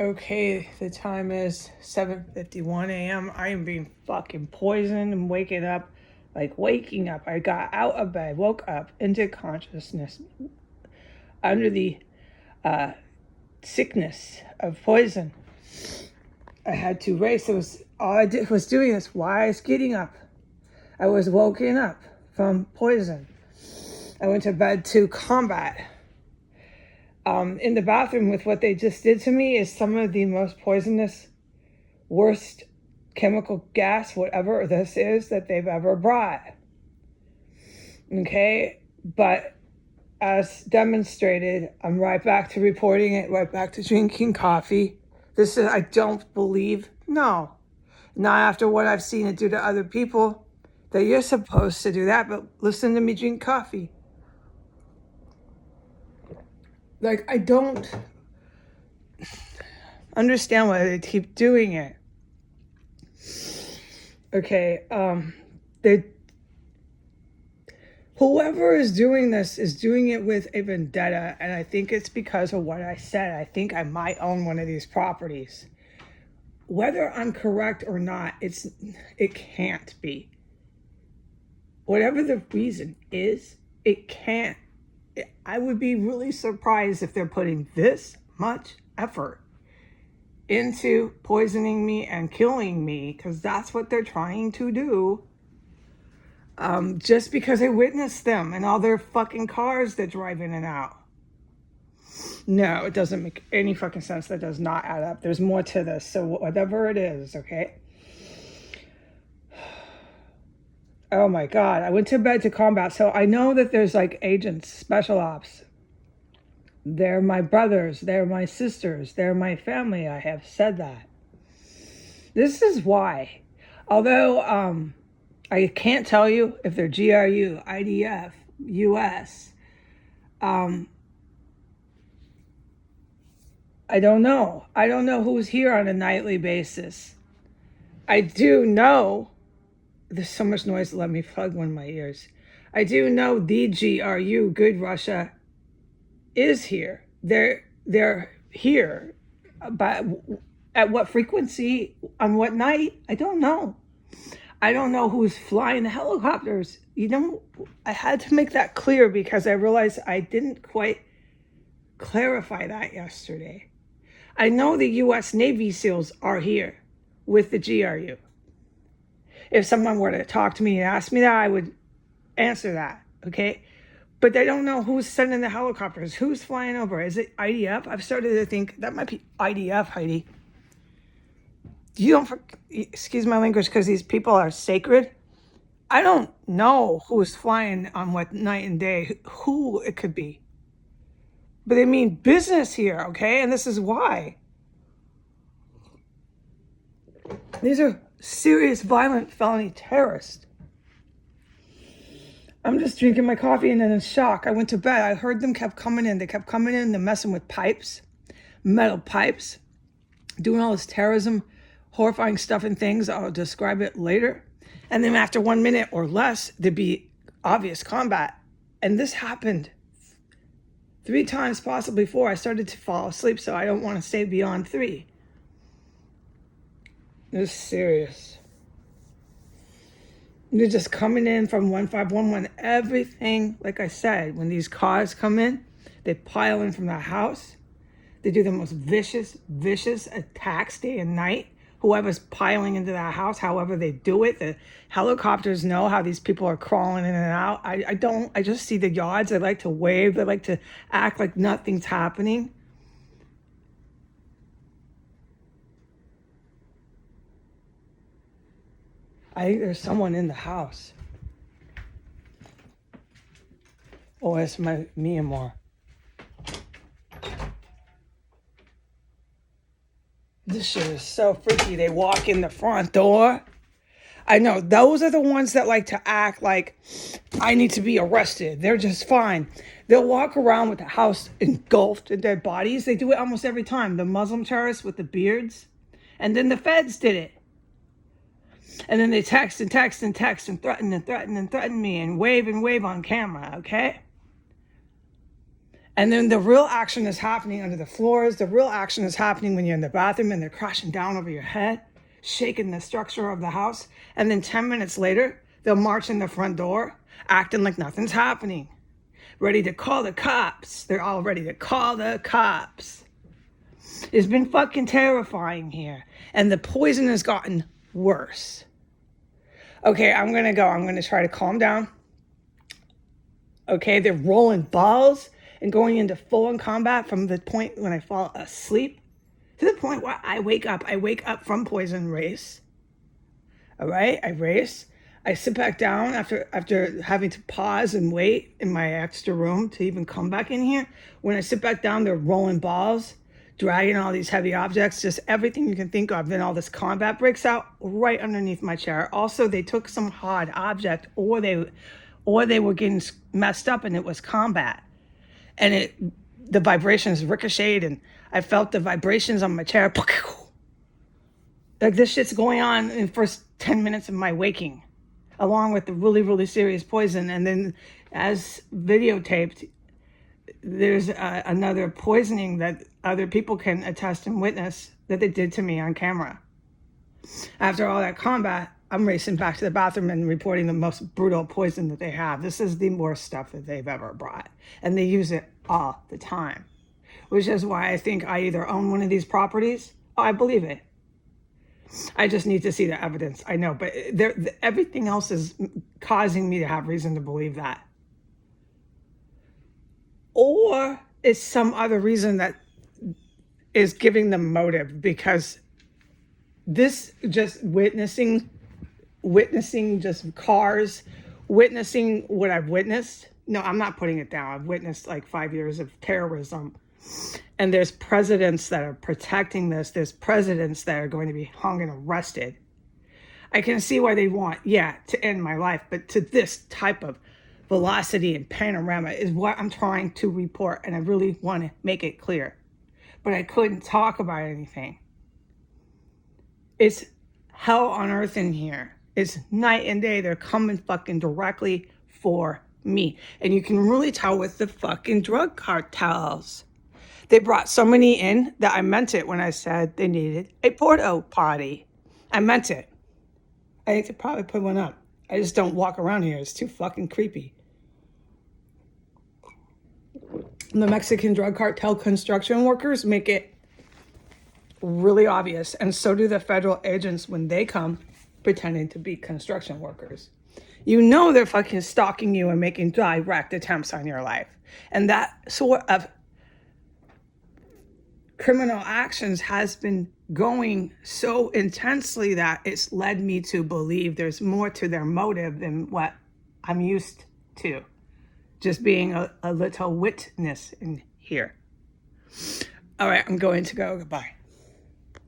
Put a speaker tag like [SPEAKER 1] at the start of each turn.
[SPEAKER 1] Okay, the time is 7:51 a.m. I am being fucking poisoned and waking up. I got out of bed, woke up into consciousness under the sickness of poison. I had to race. It was all I did was doing this while I was getting up. I was woken up from poison. I went to bed to combat. In the bathroom with what they just did to me is some of the most poisonous, worst chemical gas, whatever this is, that they've ever brought. Okay? But as demonstrated, I'm right back to reporting it, right back to drinking coffee. I don't believe, no. Not after what I've seen it do to other people, that you're supposed to do that, but listen to me drink coffee. I don't understand why they keep doing it. Okay, whoever is doing this is doing it with a vendetta, and I think it's because of what I said. I think I might own one of these properties. Whether I'm correct or not, it can't be. Whatever the reason is, it can't. I would be really surprised if they're putting this much effort into poisoning me and killing me, because that's what they're trying to do. Just because I witnessed them and all their fucking cars that drive in and out. No, it doesn't make any fucking sense. That does not add up. There's more to this. So whatever it is, okay? Oh my God. I went to bed to combat. So I know that there's agents, special ops. They're my brothers. They're my sisters. They're my family. I have said that. This is why. Although I can't tell you if they're GRU, IDF, US. I don't know. I don't know who's here on a nightly basis. I do know, there's so much noise, let me plug one of my ears. I do know the GRU, Good Russia, is here. They're here. But at what frequency, on what night, I don't know. I don't know who's flying the helicopters. I had to make that clear because I realized I didn't quite clarify that yesterday. I know the U.S. Navy SEALs are here with the GRU. If someone were to talk to me and ask me that, I would answer that, okay? But they don't know who's sending the helicopters, who's flying over. Is it IDF? I've started to think that might be IDF, Heidi. Excuse my language, because these people are sacred. I don't know who's flying on what night and day, who it could be. But they mean business here, okay? And this is why. These are serious, violent, felony terrorists. I'm just drinking my coffee and then in shock. I went to bed. I heard them kept coming in. They kept coming in. They're messing with pipes, metal pipes, doing all this terrorism, horrifying stuff and things. I'll describe it later. And then after 1 minute or less, there'd be obvious combat. And this happened 3 times, possibly 4. I started to fall asleep, so I don't want to say beyond 3. This is serious. They're just coming in from 1511. Everything, like I said, when these cars come in, they pile in from the house. They do the most vicious attacks day and night. Whoever's piling into that house, however they do it, the helicopters know how these people are crawling in and out. I just see the yards. They like to wave. They like to act like nothing's happening. I think there's someone in the house. Oh, it's my Myanmar. This shit is so freaky. They walk in the front door. I know, those are the ones that like to act like I need to be arrested. They're just fine. They'll walk around with the house engulfed in dead bodies. They do it almost every time. The Muslim terrorists with the beards. And then the feds did it. And then they text and threaten me and wave on camera, okay? And then the real action is happening under the floors. The real action is happening when you're in the bathroom and they're crashing down over your head, shaking the structure of the house. And then 10 minutes later, they'll march in the front door, acting like nothing's happening, ready to call the cops. They're all ready to call the cops. It's been fucking terrifying here. And the poison has gotten worse. Okay, I'm going to go. I'm going to try to calm down. Okay, they're rolling balls and going into full-on combat from the point when I fall asleep to the point where I wake up. I wake up from poison race. All right, I race. I sit back down after having to pause and wait in my extra room to even come back in here. When I sit back down, they're rolling balls, dragging all these heavy objects, just everything you can think of. Then all this combat breaks out right underneath my chair. Also, they took some hard object, or they were getting messed up, and it was combat. And the vibrations ricocheted, and I felt the vibrations on my chair. Like this shit's going on in the first 10 minutes of my waking, along with the really, really serious poison. And then as videotaped, there's another poisoning that other people can attest and witness that they did to me on camera. After all that combat, I'm racing back to the bathroom and reporting the most brutal poison that they have. This is the worst stuff that they've ever brought. And they use it all the time. Which is why I think I either own one of these properties, or I believe it. I just need to see the evidence. I know, but everything else is causing me to have reason to believe that. Or it's some other reason that is giving them motive, because this just witnessing just cars, witnessing what I've witnessed. No, I'm not putting it down. I've witnessed like 5 years of terrorism. And there's presidents that are protecting this. There's presidents that are going to be hung and arrested. I can see why they want, to end my life. But to this type of velocity and panorama is what I'm trying to report. And I really want to make it clear. But I couldn't talk about anything. It's hell on earth in here. It's night and day. They're coming fucking directly for me. And you can really tell with the fucking drug cartels. They brought so many in that I meant it when I said they needed a porto potty. I meant it. I need to probably put one up. I just don't walk around here. It's too fucking creepy. The Mexican drug cartel construction workers make it really obvious. And so do the federal agents when they come pretending to be construction workers. You know they're fucking stalking you and making direct attempts on your life. And that sort of criminal actions has been going so intensely that it's led me to believe there's more to their motive than what I'm used to. Just being a little witness in here. All right, I'm going to go. Goodbye.